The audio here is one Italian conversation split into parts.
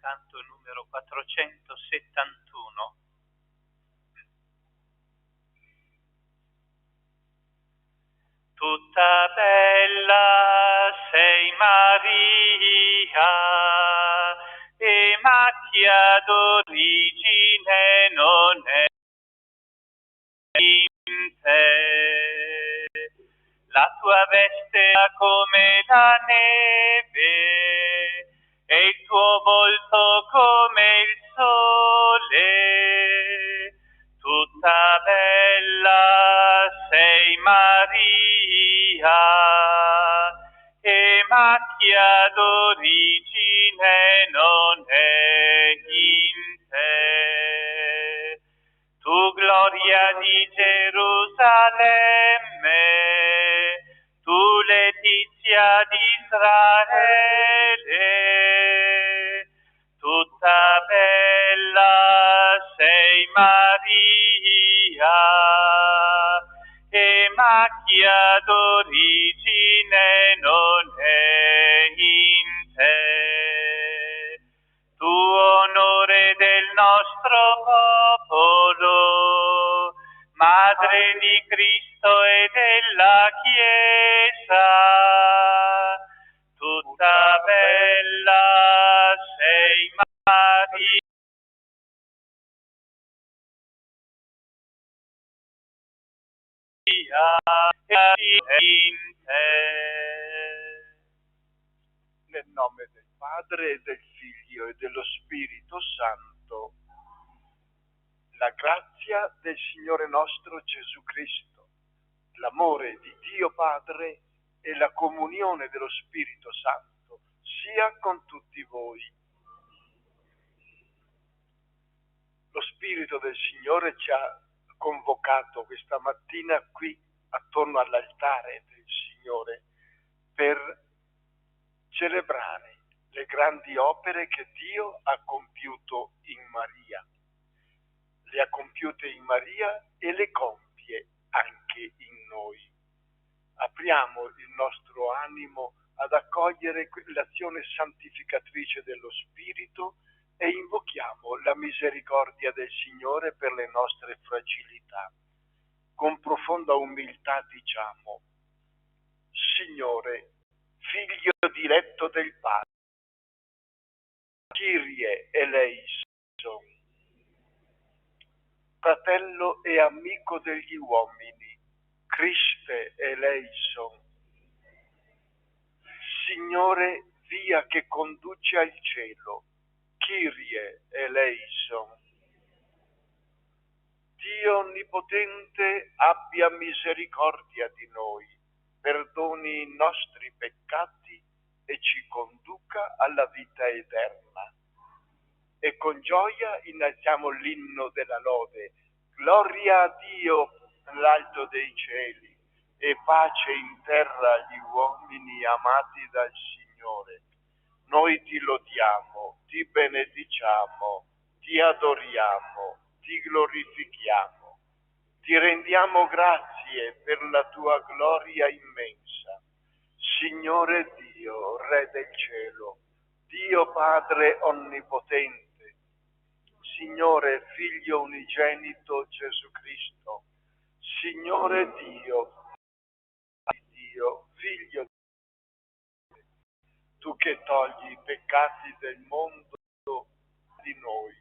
canto numero 471. Tutta bella sei Maria, e macchia d'origine non è in te. La tua veste è come la neve, e il tuo volto come il sole. Tutta bella sei Maria, e macchia d'origine non è in te. Tu gloria di Gerusalemme, tu letizia di Israele, tutta bella sei Maria, e macchia d'origine non è in te. Tu onore del nostro popolo, Madre di Cristo e della Chiesa, tutta bella sei Maria, in te. Nel nome del Padre e del Figlio e dello Spirito Santo. La grazia del Signore nostro Gesù Cristo, l'amore di Dio Padre e la comunione dello Spirito Santo sia con tutti voi. Lo Spirito del Signore ci ha convocato questa mattina qui attorno all'altare del Signore per celebrare le grandi opere che Dio ha compiuto in Maria. Le ha compiute in Maria e le compie anche in noi. Apriamo il nostro animo ad accogliere l'azione santificatrice dello Spirito e invochiamo la misericordia del Signore per le nostre fragilità. Con profonda umiltà diciamo: Signore, Figlio diletto del Padre, Kyrie eleison, fratello e amico degli uomini, Christe eleison, Signore, via che conduce al cielo, Kyrie eleison. Dio Onnipotente abbia misericordia di noi, perdoni i nostri peccati e ci conduca alla vita eterna. E con gioia innalziamo l'inno della lode. Gloria a Dio nell'alto dei cieli e pace in terra agli uomini amati dal Signore. Noi ti lodiamo, ti benediciamo, ti adoriamo, ti glorifichiamo. Ti rendiamo grazie per la tua gloria immensa. Signore Dio, Re del cielo, Dio Padre onnipotente, Signore Figlio unigenito Gesù Cristo, Signore Dio, Figlio tu che togli i peccati del mondo di noi,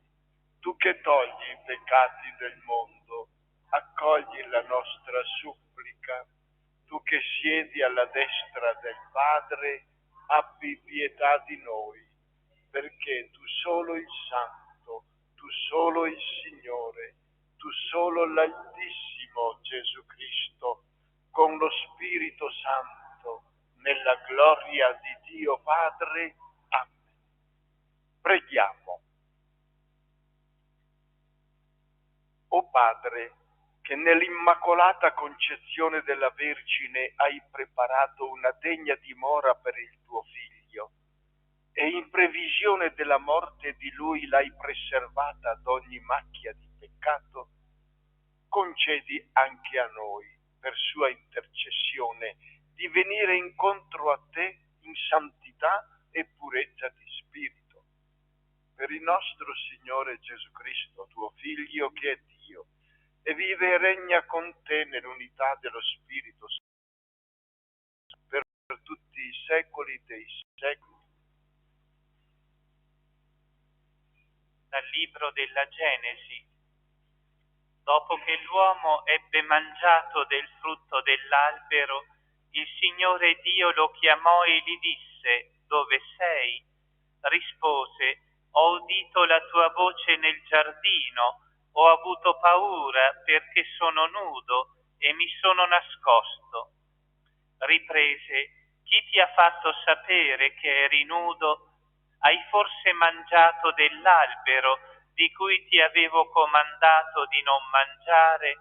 tu che togli i peccati del mondo, accogli la nostra supplica, tu che siedi alla destra del Padre, abbi pietà di noi, perché tu solo il Santo, tu solo il Signore, tu solo l'Altissimo Gesù Cristo, con lo Spirito Santo, nella gloria di Dio Padre. Amen. Preghiamo. O Padre, che nell'Immacolata Concezione della Vergine hai preparato una degna dimora per il tuo Figlio, e in previsione della morte di Lui l'hai preservata da ogni macchia di peccato, concedi anche a noi, per sua intercessione, di venire incontro a te in santità e purezza di spirito. per il nostro Signore Gesù Cristo, tuo Figlio, che è Dio, e vive e regna con te nell'unità dello Spirito Santo, per tutti i secoli dei secoli. Dal libro della Genesi. Dopo che l'uomo ebbe mangiato del frutto dell'albero, il Signore Dio lo chiamò e gli disse: «Dove sei?» Rispose: «Ho udito la tua voce nel giardino, ho avuto paura perché sono nudo e mi sono nascosto». Riprese: «Chi ti ha fatto sapere che eri nudo? Hai forse mangiato dell'albero di cui ti avevo comandato di non mangiare?»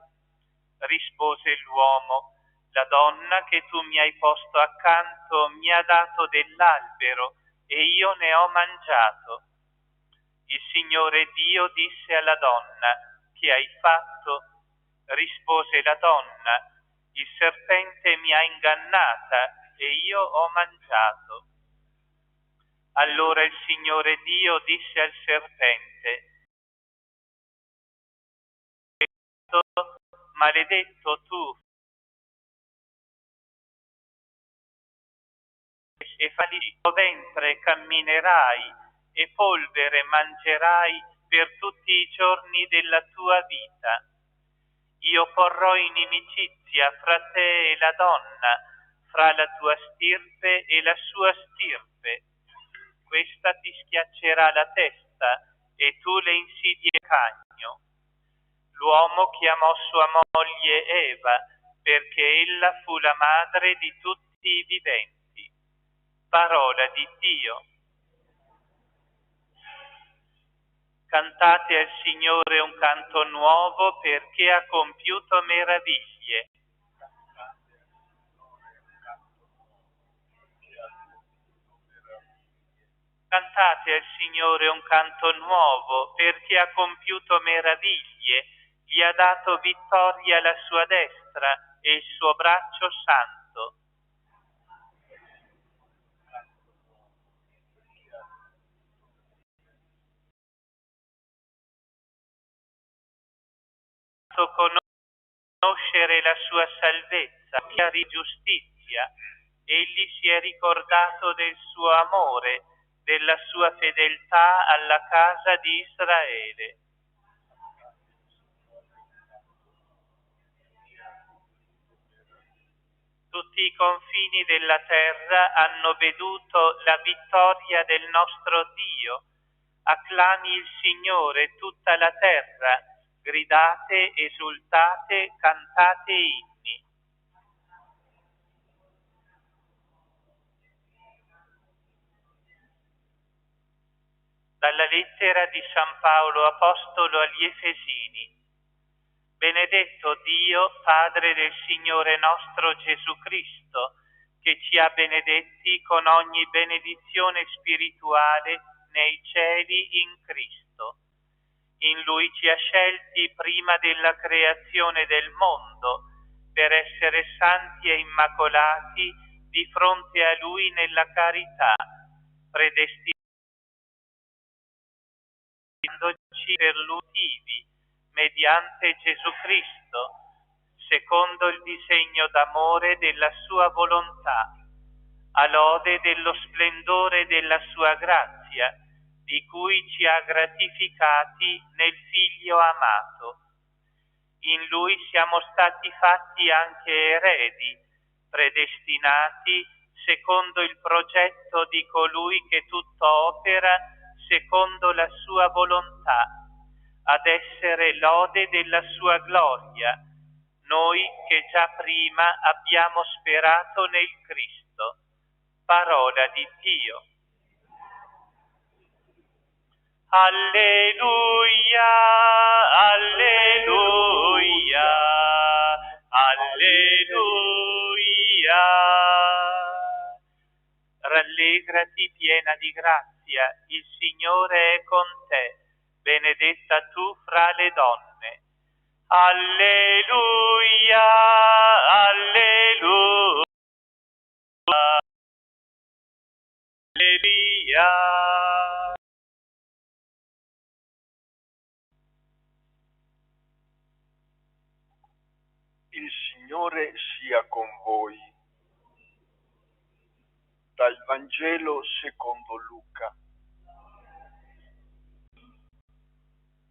Rispose l'uomo: «La donna che tu mi hai posto accanto mi ha dato dell'albero e io ne ho mangiato». Il Signore Dio disse alla donna: «Che hai fatto?» Rispose la donna: «Il serpente mi ha ingannata e io ho mangiato». Allora il Signore Dio disse al serpente: «Maledetto tu, e fagli il tuo ventre camminerai e polvere mangerai per tutti i giorni della tua vita. Io porrò inimicizia fra te e la donna, fra la tua stirpe e la sua stirpe. Questa ti schiaccerà la testa e tu le insidie cagno». L'uomo chiamò sua moglie Eva, perché ella fu la madre di tutti i viventi. Parola di Dio. Cantate al Signore un canto nuovo, perché ha compiuto meraviglie. Cantate al Signore un canto nuovo, perché ha compiuto meraviglie, gli ha dato vittoria alla sua destra e il suo braccio santo. Conoscere la sua salvezza, via di giustizia. Egli si è ricordato del suo amore, della sua fedeltà alla casa di Israele. Tutti i confini della terra hanno veduto la vittoria del nostro Dio. Acclami il Signore tutta la terra, gridate, esultate, cantate inni. Dalla lettera di San Paolo Apostolo agli Efesini. Benedetto Dio, Padre del Signore nostro Gesù Cristo, che ci ha benedetti con ogni benedizione spirituale nei cieli in Cristo. In Lui ci ha scelti prima della creazione del mondo, per essere santi e immacolati di fronte a Lui nella carità, predestinandoci per l'udivi, mediante Gesù Cristo, secondo il disegno d'amore della sua volontà, a lode dello splendore della sua grazia, di cui ci ha gratificati nel Figlio amato. In Lui siamo stati fatti anche eredi, predestinati secondo il progetto di colui che tutto opera secondo la sua volontà, ad essere lode della sua gloria, noi che già prima abbiamo sperato nel Cristo. Parola di Dio. Alleluia, alleluia, alleluia. Rallegrati piena di grazia, il Signore è con te, benedetta tu fra le donne. Alleluia, alleluia, alleluia. Il Signore sia con voi. Dal Vangelo secondo Luca.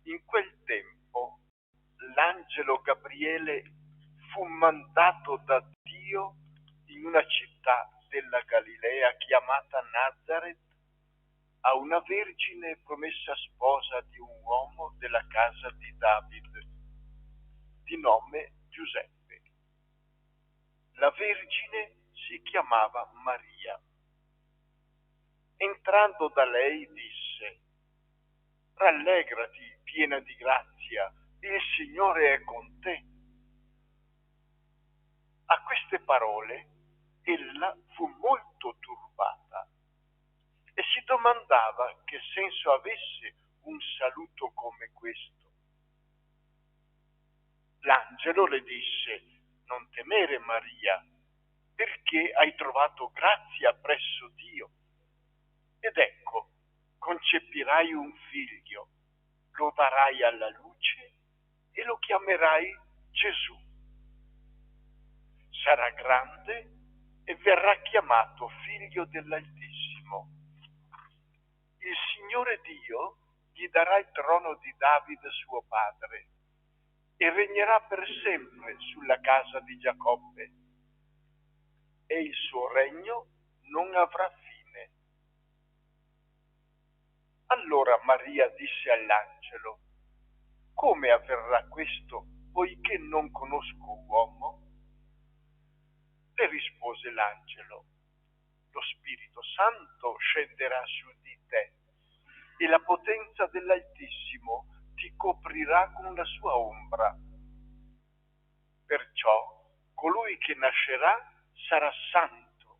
In quel tempo l'angelo Gabriele fu mandato da Dio in una città della Galilea chiamata Nazaret a una vergine promessa sposa di un uomo della casa di Davide, di nome Giuseppe. La vergine si chiamava Maria. Entrando da lei disse: rallegrati, piena di grazia, il Signore è con te. A queste parole ella fu molto turbata e si domandava che senso avesse un saluto come questo. L'angelo le disse: non temere, Maria, perché hai trovato grazia presso Dio. Ed ecco, concepirai un figlio, lo darai alla luce e lo chiamerai Gesù. Sarà grande e verrà chiamato figlio dell'Altissimo. Il Signore Dio gli darà il trono di Davide suo padre e regnerà per sempre sulla casa di Giacobbe e il suo regno non avrà fine. Allora Maria disse all'angelo: come avverrà questo, poiché non conosco uomo? Le rispose l'angelo: lo Spirito Santo scenderà su di te e la potenza dell'Altissimo ti coprirà con la sua ombra. Perciò colui che nascerà sarà santo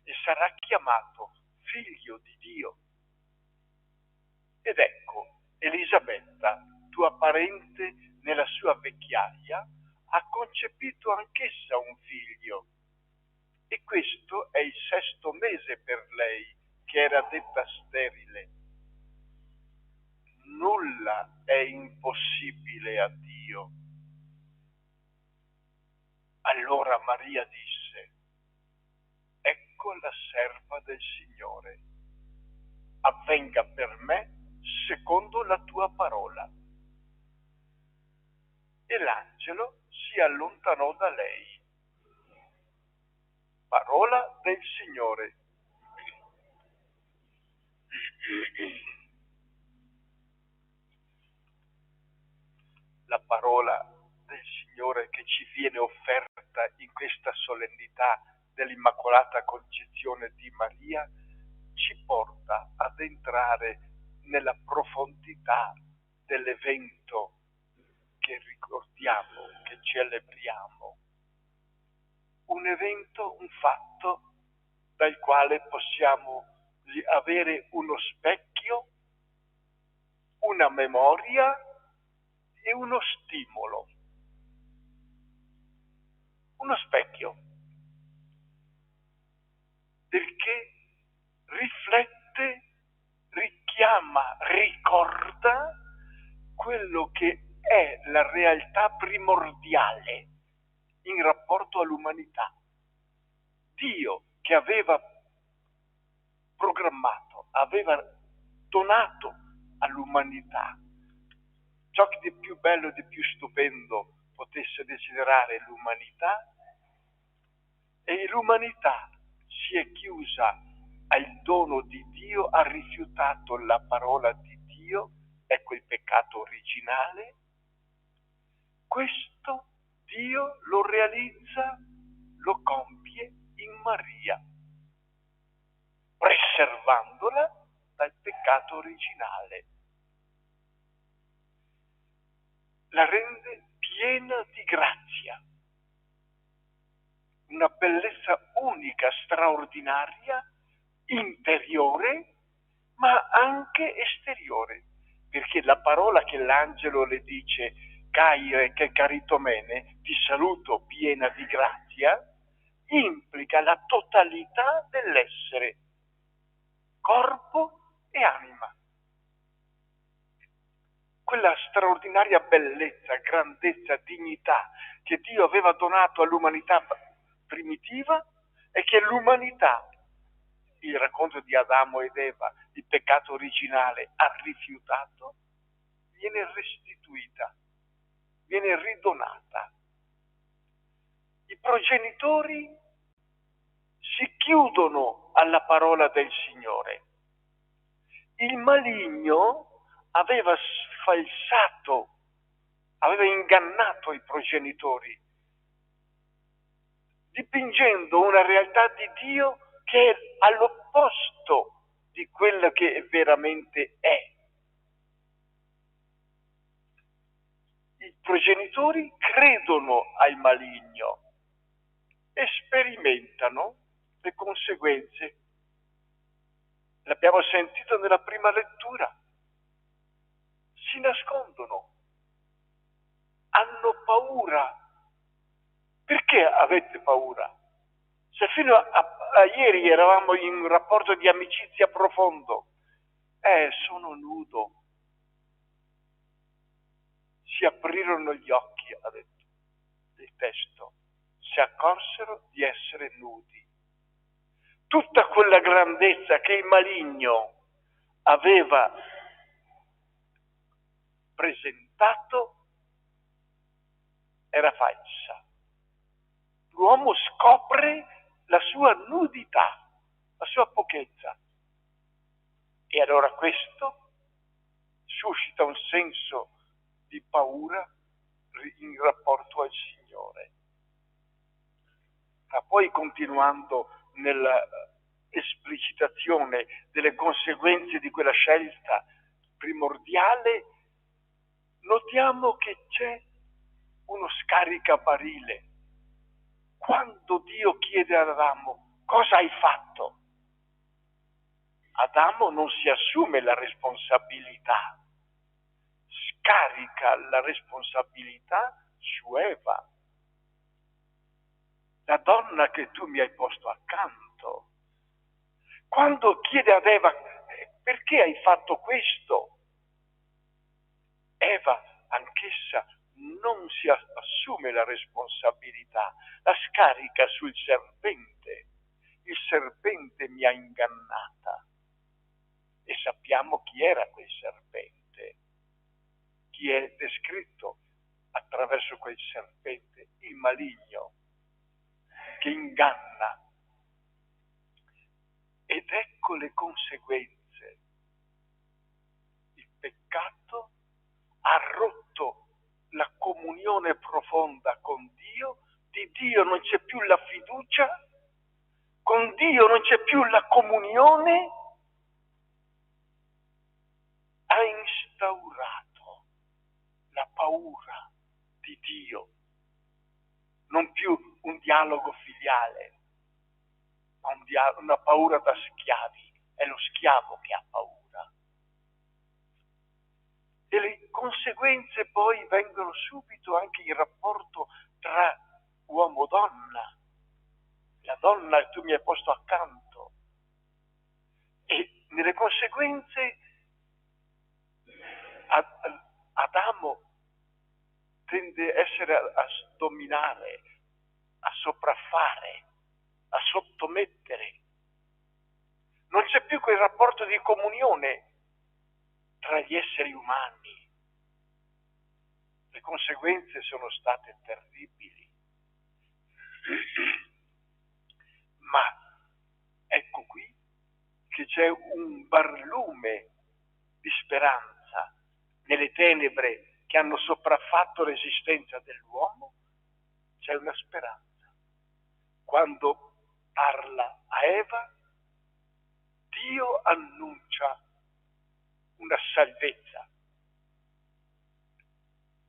e sarà chiamato figlio di Dio. Ed ecco, Elisabetta, tua parente nella sua vecchiaia, ha concepito anch'essa un figlio. E questo è il 6° mese per lei, che era detta sterile. Nulla è impossibile a Dio. Allora Maria disse: ecco la serva del Signore, avvenga per me secondo la tua parola. E l'angelo si allontanò da lei. Parola del Signore. La parola del Signore che ci viene offerta in questa solennità dell'Immacolata Concezione di Maria ci porta ad entrare nella profondità dell'evento che ricordiamo, che celebriamo. Un evento, un fatto dal quale possiamo avere uno specchio, una memoria e uno stimolo. Uno specchio, perché riflette, richiama, ricorda quello che è la realtà primordiale in rapporto all'umanità. Dio che aveva programmato, aveva donato all'umanità ciò che di più bello e di più stupendo potesse desiderare l'umanità, e l'umanità si è chiusa al dono di Dio, ha rifiutato la parola di Dio, ecco il peccato originale. Questo Dio lo realizza, lo compie in Maria, preservandola dal peccato originale. La rende piena di grazia, una bellezza unica, straordinaria, interiore, ma anche esteriore, perché la parola che l'angelo le dice, Caire che caritomene, ti saluto piena di grazia, implica la totalità dell'essere, corpo e anima. Quella straordinaria bellezza, grandezza, dignità che Dio aveva donato all'umanità primitiva e che l'umanità, il racconto di Adamo ed Eva, il peccato originale, ha rifiutato, viene restituita, viene ridonata. I progenitori si chiudono alla parola del Signore. Il maligno aveva sfalsato, aveva ingannato i progenitori, dipingendo una realtà di Dio che è all'opposto di quello che veramente è. I progenitori credono al maligno e sperimentano le conseguenze. L'abbiamo sentito nella prima lettura. Si nascondono, hanno paura. Perché avete paura? Se fino a ieri eravamo in un rapporto di amicizia profondo, sono nudo. Si aprirono gli occhi, ha detto il testo, si accorsero di essere nudi. Tutta quella grandezza che il maligno aveva presentato era falsa. L'uomo scopre la sua nudità, la sua pochezza. E allora questo suscita un senso di paura in rapporto al Signore. Ma poi, continuando nell'esplicitazione delle conseguenze di quella scelta primordiale, notiamo che c'è uno scaricabarile. Quando Dio chiede ad Adamo: cosa hai fatto? Adamo non si assume la responsabilità, scarica la responsabilità su Eva, la donna che tu mi hai posto accanto. Quando chiede ad Eva: perché hai fatto questo? Eva, anch'essa, non si assume la responsabilità, la scarica sul serpente. Il serpente mi ha ingannata. E sappiamo chi era quel serpente, chi è descritto attraverso quel serpente, il maligno, che inganna. Ed ecco le conseguenze. Il peccato ha rotto la comunione profonda con Dio, di Dio non c'è più la fiducia, con Dio non c'è più la comunione, ha instaurato la paura di Dio, non più un dialogo filiale, ma una paura da schiavi, è lo schiavo che ha paura. E le conseguenze poi vengono subito anche in rapporto tra uomo-donna. La donna tu mi hai posto accanto. E nelle conseguenze Adamo tende a essere a dominare, a sopraffare, a sottomettere. Non c'è più quel rapporto di comunione tra gli esseri umani. Le conseguenze sono state terribili. Ma ecco qui che c'è un barlume di speranza nelle tenebre che hanno sopraffatto l'esistenza dell'uomo. C'è una speranza. Quando parla a Eva, Dio annuncia una salvezza.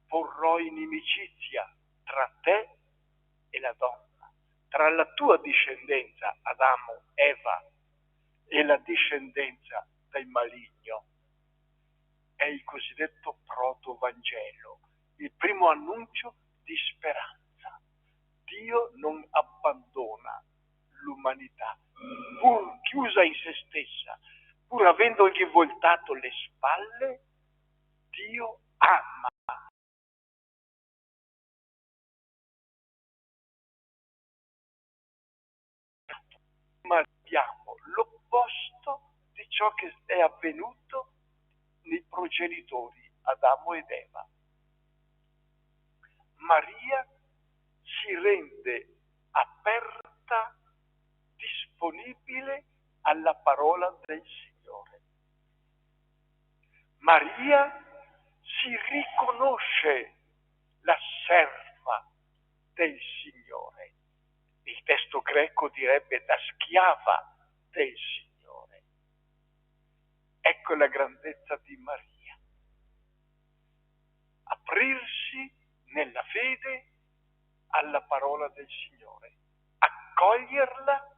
Porrò inimicizia tra te e la donna, tra la tua discendenza, Adamo, Eva, e la discendenza del maligno. È il cosiddetto proto-vangelo, il primo annuncio di speranza. Dio non abbandona l'umanità, pur chiusa in se stessa, pur avendogli voltato le spalle, Dio ama. Ma abbiamo l'opposto di ciò che è avvenuto nei progenitori Adamo ed Eva. Maria si rende aperta, disponibile alla parola del Signore. Maria si riconosce la serva del Signore. Il testo greco direbbe da schiava del Signore. Ecco la grandezza di Maria. Aprirsi nella fede alla parola del Signore, accoglierla,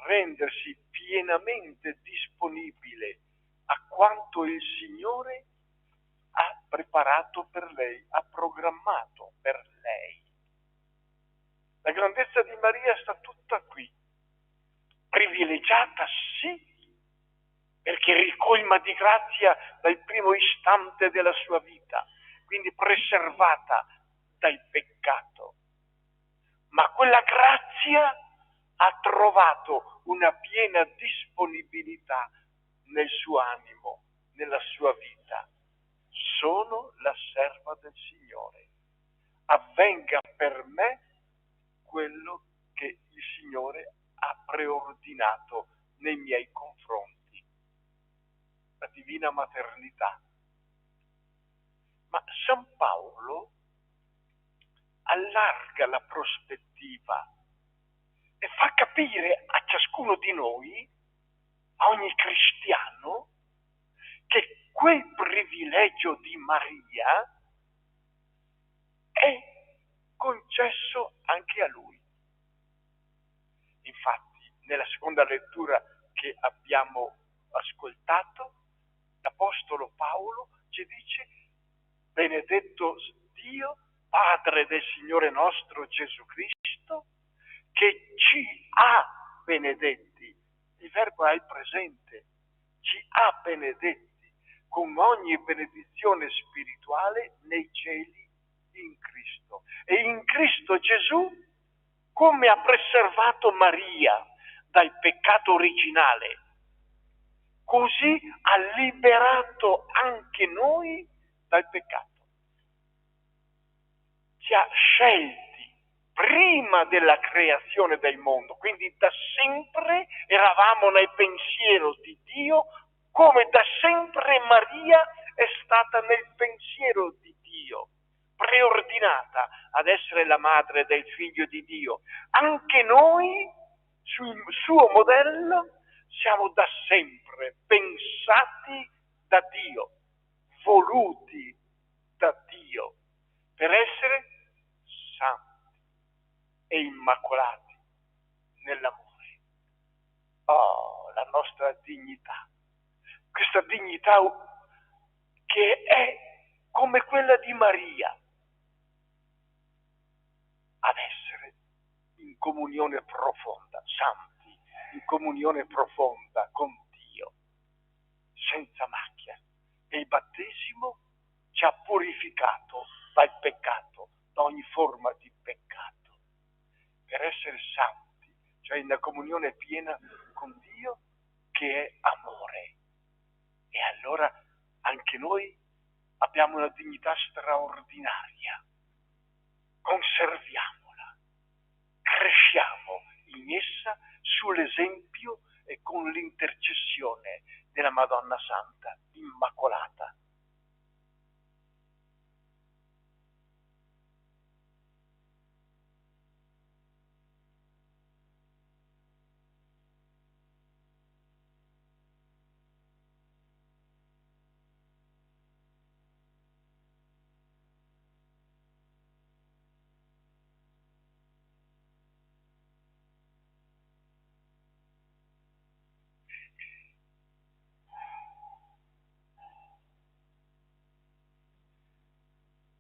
rendersi pienamente disponibile a quanto il Signore ha preparato per lei, ha programmato per lei. La grandezza di Maria sta tutta qui, privilegiata sì, perché ricolma di grazia dal primo istante della sua vita, quindi preservata dal peccato. Ma quella grazia ha trovato una piena disponibilità nel suo animo, nella sua vita. Sono la serva del Signore. Avvenga per me quello che il Signore ha preordinato nei miei confronti. La divina maternità. Ma San Paolo allarga la prospettiva e fa capire a ciascuno di noi, a ogni cristiano, che quel privilegio di Maria è concesso anche a lui. Infatti, nella seconda lettura che abbiamo ascoltato, l'Apostolo Paolo ci dice: benedetto Dio, Padre del Signore nostro Gesù Cristo, che ci ha benedetti. Il verbo è il presente. Ci ha benedetti con ogni benedizione spirituale nei cieli in Cristo. E in Cristo Gesù, come ha preservato Maria dal peccato originale, così ha liberato anche noi dal peccato. Ci ha scelti prima della creazione del mondo, quindi da sempre eravamo nel pensiero di Dio, come da sempre Maria è stata nel pensiero di Dio, preordinata ad essere la madre del figlio di Dio. Anche noi, sul suo modello, siamo da sempre pensati da Dio, voluti da Dio, per essere santi e immacolati nell'amore. Oh, la nostra dignità, questa dignità che è come quella di Maria, ad essere in comunione profonda, santi, in comunione profonda con Dio, senza macchia. E il battesimo ci ha purificato dal peccato, da ogni forma di peccato, per essere santi, cioè in una comunione piena con Dio che è amore. E allora anche noi abbiamo una dignità straordinaria. Conserviamola, cresciamo in essa sull'esempio e con l'intercessione della Madonna Santa, Immacolata.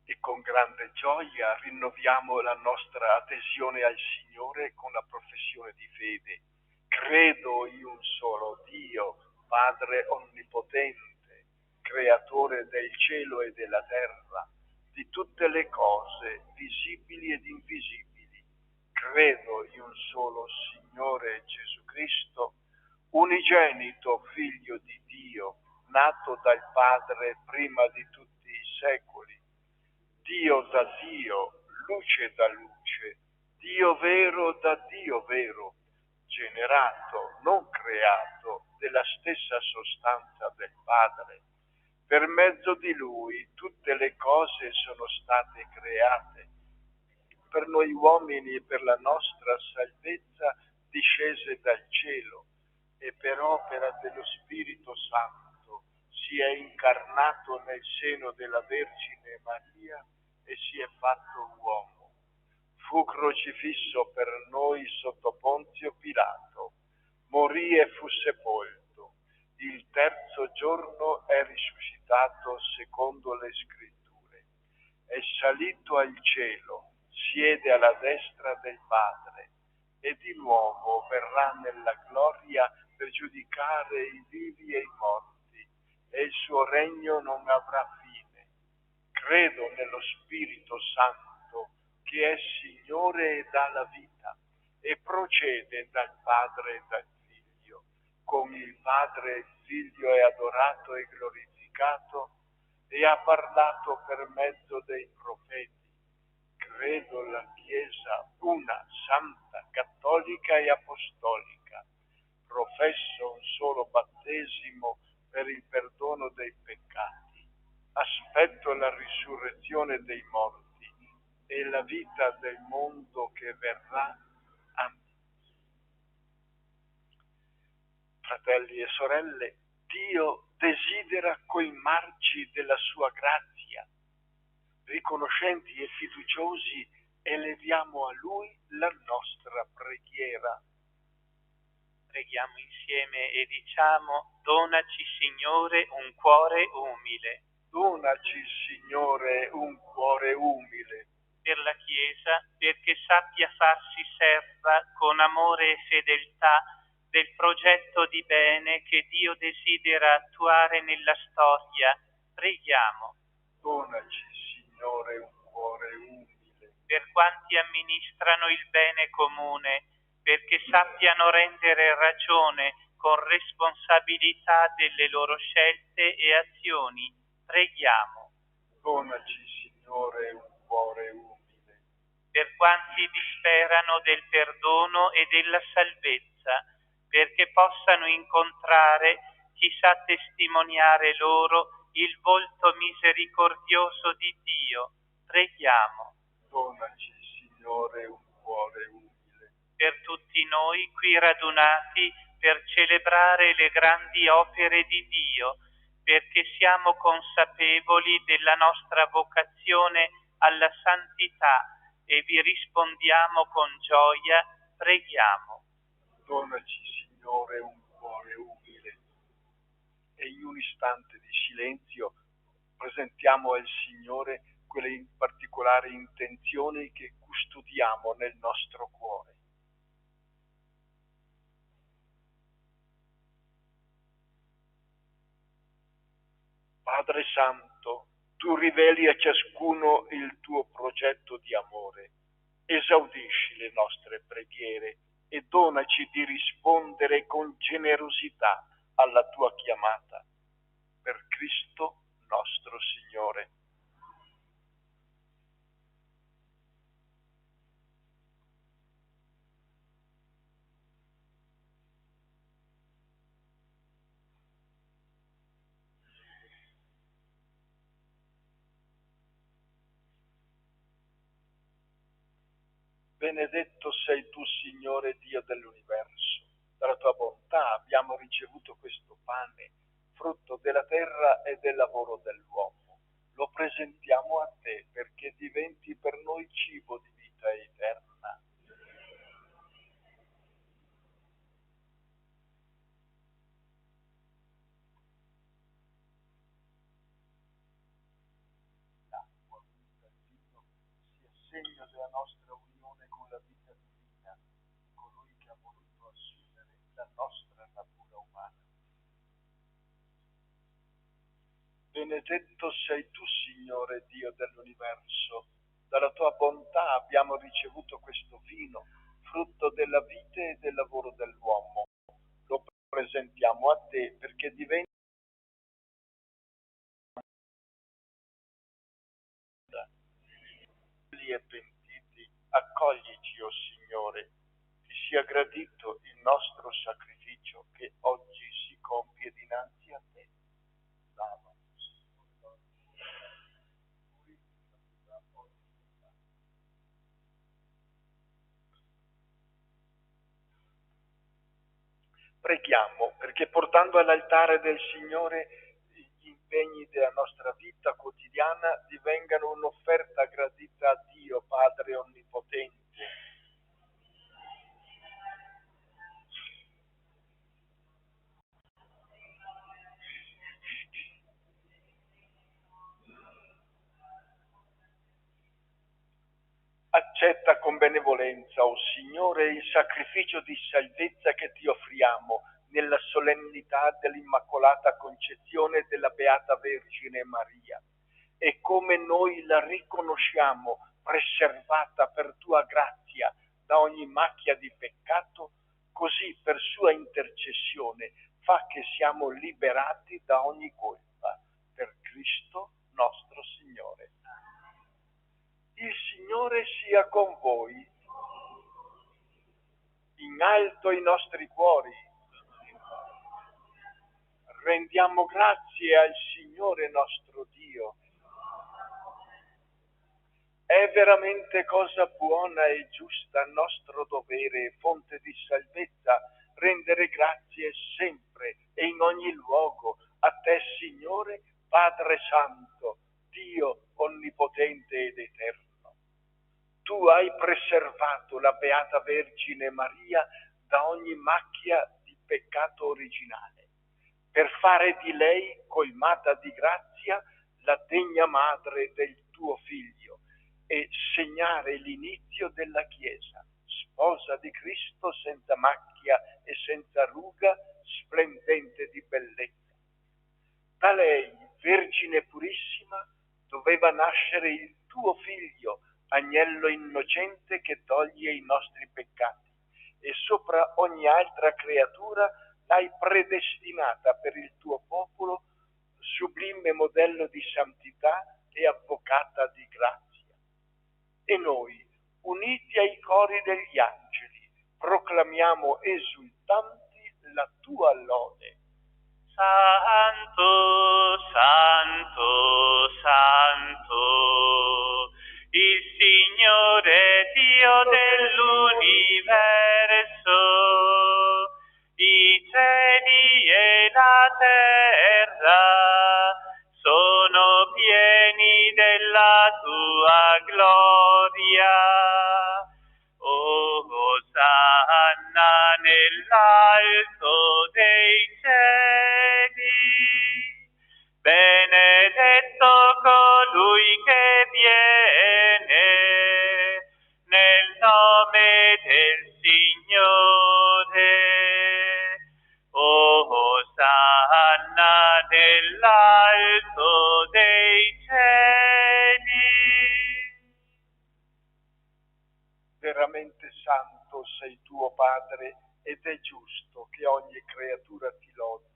E con grande gioia rinnoviamo la nostra adesione al Signore con la professione di fede. Credo in un solo Dio, Padre Onnipotente, creatore del cielo e della terra, di tutte le cose visibili ed invisibili. Credo in un solo Signore Gesù Cristo, unigenito Figlio di Dio, nato dal Padre prima di tutti i secoli, Dio da Dio, luce da luce, Dio vero da Dio vero, generato, non creato, della stessa sostanza del Padre. Per mezzo di Lui tutte le cose sono state create. Per noi uomini e per la nostra salvezza discese dal cielo e per opera dello Spirito Santo si è incarnato nel seno della Vergine Maria e si è fatto uomo. Fu crocifisso per noi sotto Ponzio Pilato, morì e fu sepolto. Il terzo giorno è risuscitato secondo le Scritture. È salito al cielo, siede alla destra del Padre e di nuovo verrà nella gloria per giudicare i vivi e i morti, e il suo regno non avrà fine. Credo nello Spirito Santo, che è Signore e dà la vita, e procede dal Padre e dal Figlio. Con il Padre e il Figlio è adorato e glorificato, e ha parlato per mezzo dei profeti. Credo la Chiesa una, santa, cattolica e apostolica. Professo un solo battesimo per il perdono dei peccati. Aspetto la risurrezione dei morti e la vita del mondo che verrà. Amen. Fratelli e sorelle, Dio desidera coi marci della sua grazia. Riconoscenti e fiduciosi, eleviamo a Lui la nostra preghiera. Preghiamo insieme e diciamo: donaci, Signore, un cuore umile. Donaci, Signore, un cuore umile. Per la Chiesa, perché sappia farsi serva con amore e fedeltà del progetto di bene che Dio desidera attuare nella storia, preghiamo. Donaci, Signore, un cuore umile. Per quanti amministrano il bene comune, perché sappiano rendere ragione con responsabilità delle loro scelte e azioni, preghiamo. Donaci, Signore, un cuore umile. Per quanti disperano del perdono e della salvezza, perché possano incontrare chi sa testimoniare loro il volto misericordioso di Dio, preghiamo. Donaci, Signore, un cuore umile. Per tutti noi qui radunati per celebrare le grandi opere di Dio, perché siamo consapevoli della nostra vocazione alla santità e vi rispondiamo con gioia, preghiamo. Donaci, Signore, un cuore umile. E in un istante di silenzio presentiamo al Signore quelle in particolari intenzioni che custodiamo nel nostro cuore. Padre Santo, tu riveli a ciascuno il tuo progetto di amore, esaudisci le nostre preghiere e donaci di rispondere con generosità alla tua chiamata. Per Cristo nostro Signore. Benedetto sei tu, Signore Dio dell'universo. Dalla tua bontà abbiamo ricevuto questo pane, frutto della terra e del lavoro dell'uomo. Lo presentiamo a te perché diventi per noi cibo di vita eterna. L'acqua unita al vino sia segno della nostra unione con la vita divina, di colui che ha voluto assumere la nostra natura umana. Benedetto sei tu, Signore Dio dell'universo. Dalla tua bontà abbiamo ricevuto questo vino, frutto della vite e del lavoro dell'uomo. Lo presentiamo a te perché diventi e pentiti. Accoglici, o Signore. Ti sia gradito il nostro sacrificio che oggi si compie dinanzi a te. Preghiamo perché portando all'altare del Signore gli impegni della nostra vita quotidiana divengano un'offerta gradita a Dio, Padre Onnipotente. Accetta con benevolenza, o Signore, il sacrificio di salvezza che ti offriamo nella solennità dell'Immacolata Concezione della Beata Vergine Maria. E come noi la riconosciamo preservata per tua grazia da ogni macchia di peccato, così per sua intercessione fa che siamo liberati da ogni colpa. Per Cristo nostro Signore. Il Signore sia con voi. In alto i nostri cuori. Rendiamo grazie al Signore nostro Dio. È veramente cosa buona e giusta, nostro dovere e fonte di salvezza, rendere grazie sempre e in ogni luogo a te, Signore, Padre Santo, Dio onnipotente ed eterno. Tu hai preservato la Beata Vergine Maria da ogni macchia di peccato originale, per fare di lei, colmata di grazia, la degna madre del tuo Figlio e segnare l'inizio della Chiesa, sposa di Cristo senza macchia e senza ruga, splendente di bellezza. Da lei, Vergine purissima, doveva nascere il tuo Figlio, agnello innocente che toglie i nostri peccati, e sopra ogni altra creatura l'hai predestinata per il tuo popolo, sublime modello di santità e avvocata di grazia. E noi, uniti ai cori degli angeli, proclamiamo esultanti la tua lode. Santo, Santo, Santo, il Signore Dio dell'universo, i cieli e la terra sono pieni della tua gloria. Osanna nell'alto dei cieli, benedetto colui che viene nel nome del Signore. Osanna nell'alto dei cieli. Veramente santo sei tuo Padre, ed è giusto che ogni creatura ti lodi.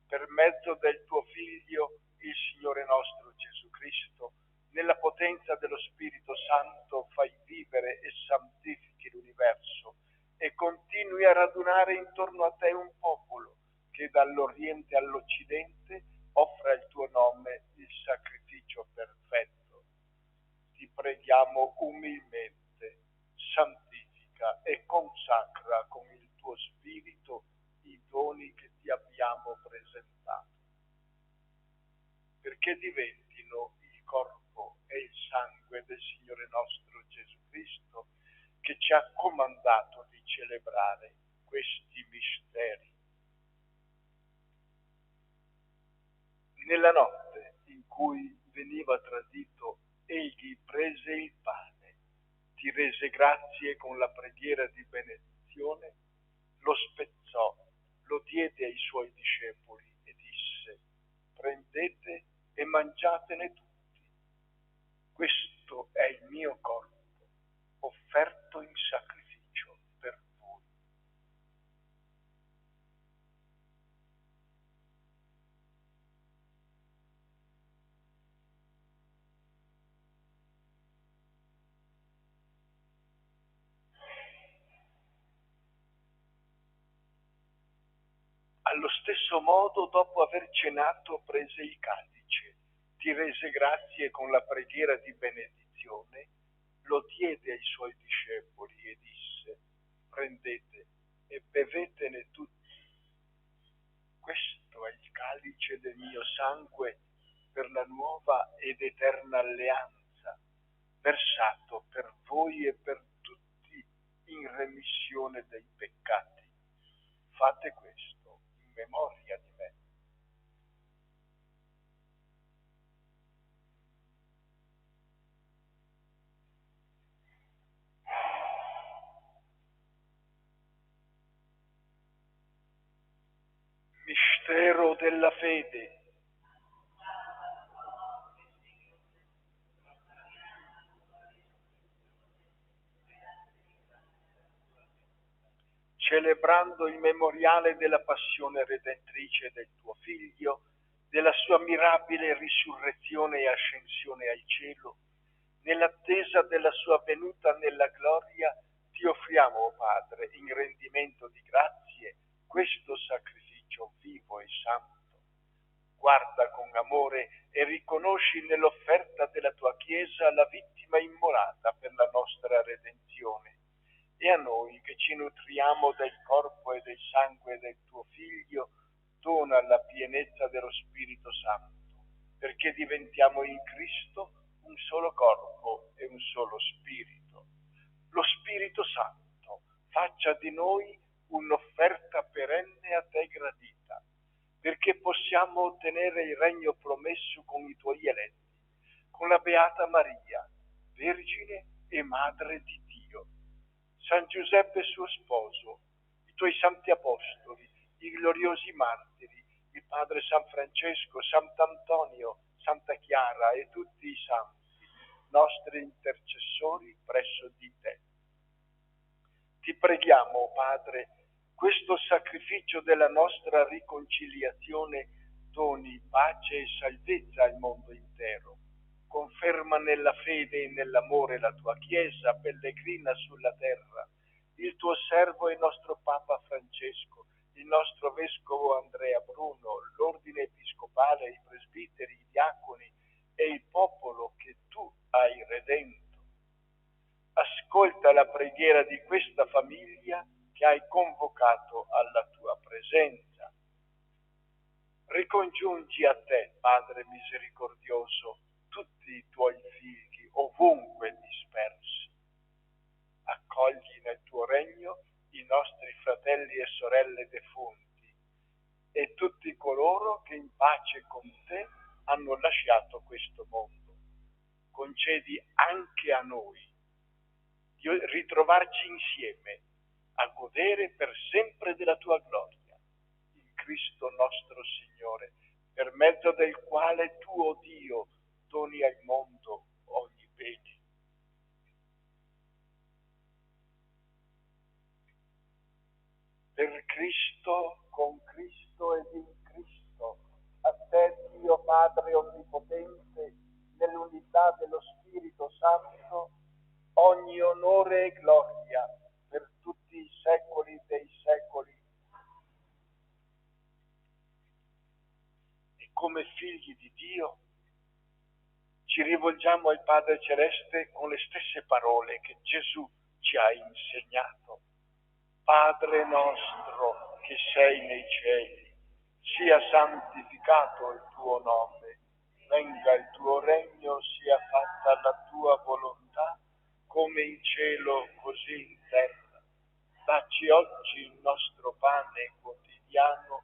Per mezzo del tuo Figlio, il Signore nostro Gesù Cristo, nella potenza dello Spirito Santo fai vivere e santifichi l'universo e continui a radunare intorno a te un popolo che dall'Oriente all'Occidente offra il tuo nome il sacrificio perfetto. Ti preghiamo umilmente, santifica e consacra con il tuo Spirito i doni che ti abbiamo presentato, perché diventino il corpo e il sangue del Signore nostro Gesù Cristo, che ci ha comandato di celebrare questi misteri. Nella notte in cui veniva tradito, egli prese il pane, ti rese grazie con la preghiera di benedizione, lo spezzò, lo diede ai suoi discepoli e disse: prendete e mangiatene tutti. Questo è il mio corpo, offerto in sacrificio per voi. Allo stesso modo, dopo aver cenato, prese il calice, ti rese grazie con la preghiera di benedizione, lo diede ai suoi discepoli e disse: prendete e bevetene tutti. Questo è il calice del mio sangue per la nuova ed eterna alleanza, versato per voi e per tutti in remissione dei peccati. Fate questo in memoria di me. Mistero della fede. Celebrando il memoriale della passione redentrice del tuo Figlio, della sua mirabile risurrezione e ascensione al cielo, nell'attesa della sua venuta nella gloria, ti offriamo, o Padre, in rendimento di grazie, questo sacrificio vivo e santo. Guarda con amore e riconosci nell'offerta della tua Chiesa la vittima immolata per la nostra redenzione. E a noi che ci nutriamo del corpo e del sangue del tuo Figlio, dona la pienezza dello Spirito Santo, perché diventiamo in Cristo un solo corpo e un solo Spirito. Lo Spirito Santo faccia di noi un'offerta perenne a te gradita, perché possiamo ottenere il regno promesso con i tuoi eletti, con la Beata Maria, Vergine e Madre di Dio, San Giuseppe suo sposo, i tuoi santi apostoli, i gloriosi martiri, il Padre San Francesco, Sant'Antonio, Santa Chiara e tutti i santi, nostri intercessori presso di te. Ti preghiamo, o Padre, questo sacrificio della nostra riconciliazione doni pace e salvezza al mondo intero. Conferma nella fede e nell'amore la tua Chiesa pellegrina sulla terra, il tuo servo e nostro Papa Francesco, il nostro Vescovo Andrea Bruno, l'ordine episcopale, i presbiteri, i diaconi e il popolo che tu hai redento. Ascolta la preghiera di questa famiglia che hai convocato alla tua presenza. Ricongiungi a te, Padre misericordioso, tutti i tuoi figli ovunque dispersi. Accogli nel tuo regno i nostri fratelli e sorelle defunti e tutti coloro che in pace con te hanno lasciato questo mondo. Concedi anche a noi di ritrovarci insieme a godere per sempre della tua gloria, in Cristo nostro Signore, per mezzo del quale tu, o Dio, doni al mondo ogni bene. Per Cristo, con Cristo ed in Cristo, a te Dio Padre Onnipotente, nell'unità dello Spirito Santo, ogni onore e gloria per tutti i secoli dei secoli. E come figli di Dio ci rivolgiamo al Padre Celeste con le stesse parole che Gesù ci ha insegnato. Padre nostro che sei nei cieli, sia santificato il tuo nome, venga il tuo regno, sia fatta la tua volontà, come in cielo così in terra. Dacci oggi il nostro pane quotidiano,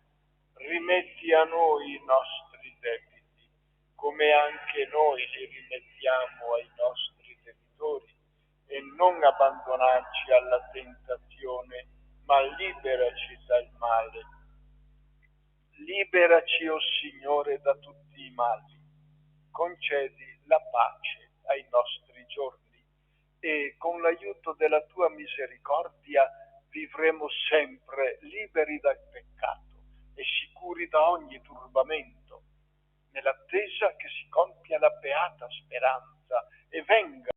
rimetti a noi i nostri debiti, come anche noi li rimettiamo ai nostri debitori, e non abbandonarci alla tentazione, ma liberaci dal male. Liberaci, o Signore, da tutti i mali, concedi la pace ai nostri giorni e con l'aiuto della tua misericordia vivremo sempre liberi dal peccato e sicuri da ogni turbamento, nell'attesa che si compia la beata speranza e venga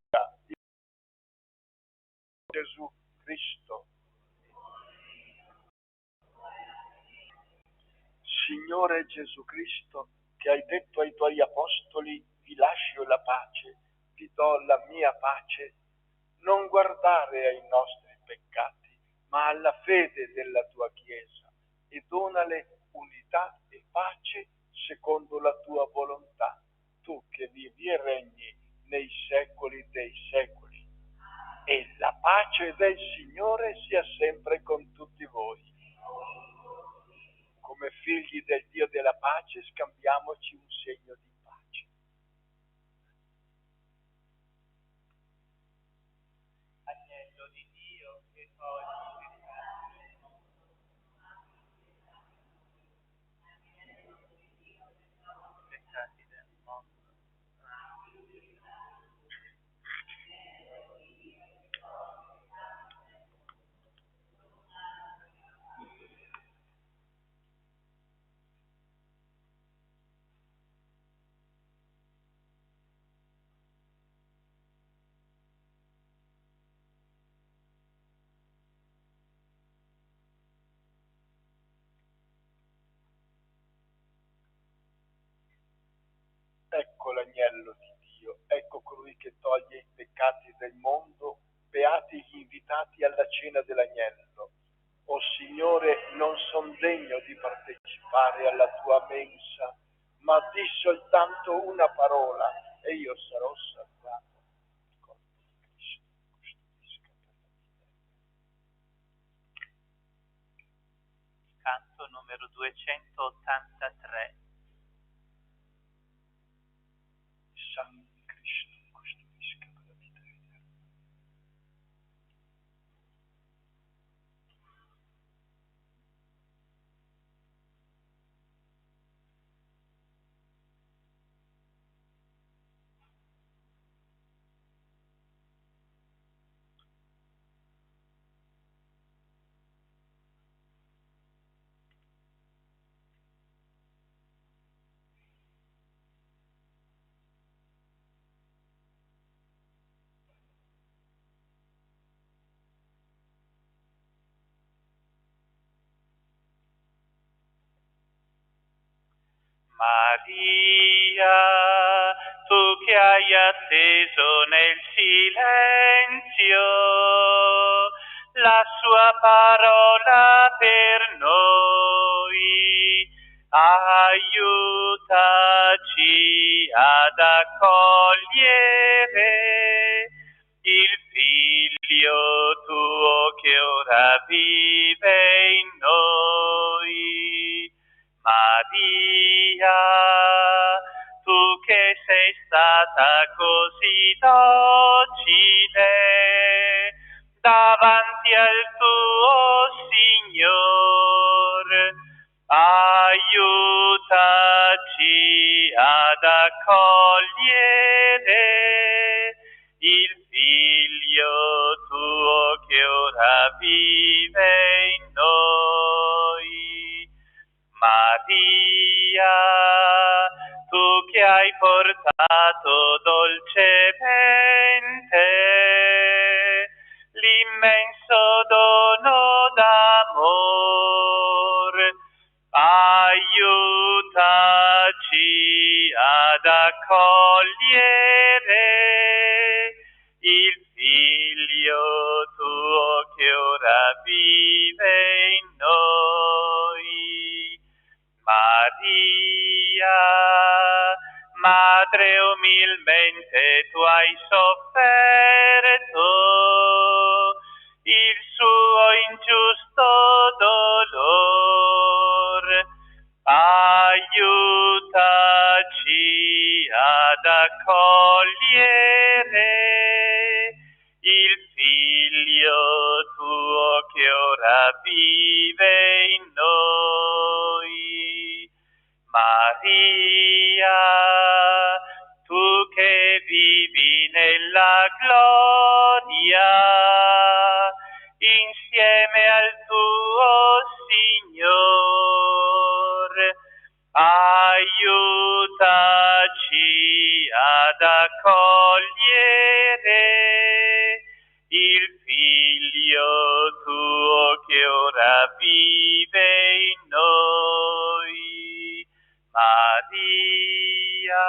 Gesù Cristo. Signore Gesù Cristo, che hai detto ai tuoi apostoli: vi lascio la pace, vi do la mia pace, non guardare ai nostri peccati, ma alla fede della tua Chiesa, e donale unità e pace secondo la tua volontà, tu che vivi e regni nei secoli dei secoli. E la pace del Signore sia sempre con tutti voi. Come figli del Dio della pace, scambiamoci un segno di pace. Agnello di Dio che toglie i peccati del mondo. Ecco l'agnello di Dio, ecco colui che toglie i peccati del mondo, beati gli invitati alla cena dell'agnello. O Signore, non son degno di partecipare alla tua mensa, ma di soltanto una parola e io sarò salvato. Il corpo di Cristo custodisca per la vita. Canto numero 283. Sangue di Cristo custodisca per la vita eterna. Maria, tu che hai atteso nel silenzio la sua parola per noi, aiutaci ad accogliere il Figlio tuo che ora vive in noi. Maria, tu che sei stata così docile davanti al tuo Signore, aiutaci ad accogliere il Figlio tuo che ora vive in noi. Maria, tu che hai portato dolcemente l'immenso dono d'amore, aiutaci ad accogliere il Figlio tuo che ora vive in noi. Maria, Madre, umilmente tu hai sofferto il suo ingiusto dolore, aiutaci ad accogliere il Figlio tuo che ora vive in noi. Maria, aiutaci ad accogliere il Figlio tuo che ora vive in noi, Maria.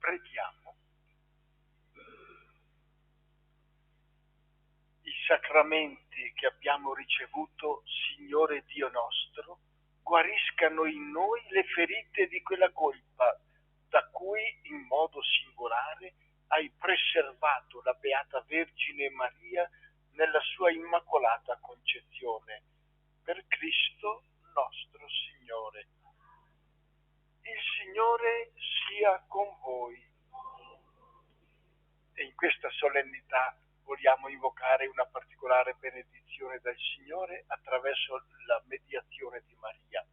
Preghiamo. I sacramenti che abbiamo ricevuto, Signore Dio nostro, guariscano in noi le ferite di quella colpa da cui in modo singolare hai preservato la Beata Vergine Maria nella sua immacolata concezione. Per Cristo nostro Signore. Il Signore sia con voi. E in questa solennità vogliamo invocare una particolare benedizione dal Signore attraverso la mediazione di Maria.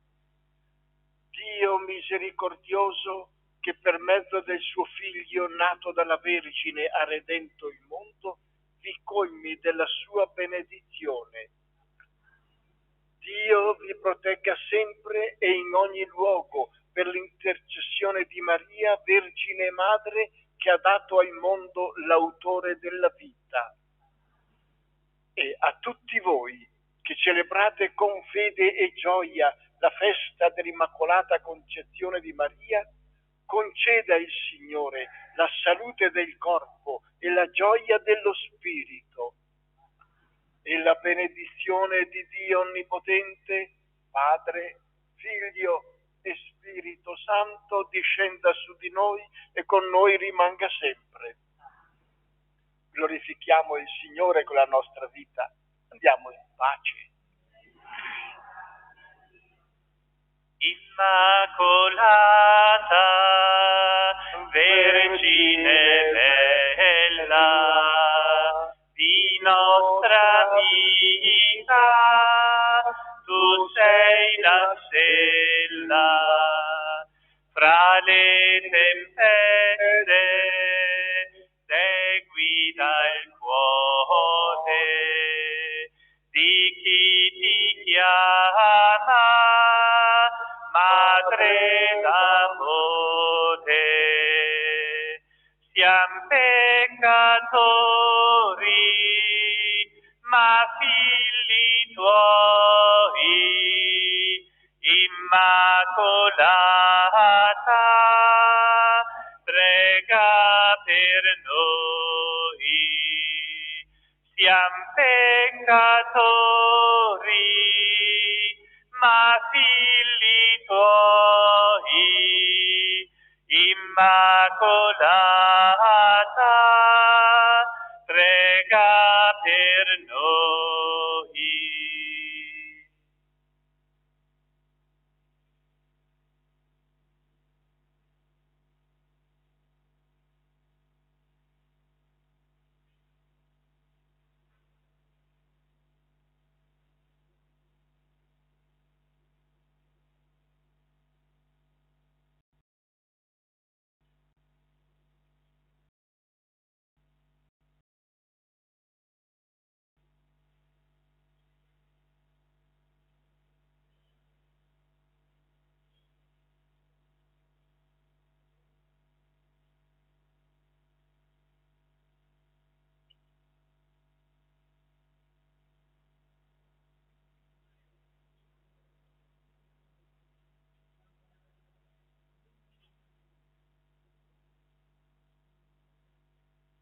Dio misericordioso, che per mezzo del suo Figlio nato dalla Vergine ha redento il mondo, vi colmi della sua benedizione. Dio vi protegga sempre e in ogni luogo per l'intercessione di Maria, Vergine Madre, che ha dato al mondo l'autore della vita. E a tutti voi che celebrate con fede e gioia la festa dell'Immacolata Concezione di Maria, conceda il Signore la salute del corpo e la gioia dello spirito. E la benedizione di Dio Onnipotente, Padre, Figlio e Spirito Santo, discenda su di noi e con noi rimanga sempre. Glorifichiamo il Signore con la nostra vita. Andiamo in pace. Immacolata Vergine bella, di nostra vita, tu sei la stella, fra le tempeste, te guida il cuore di chi ti chiama, Madre d'amore. Siam peccatori, ma figli tuoi, Immacolata, prega per noi. Siam peccatori, ma figli tuoi, Immacolata,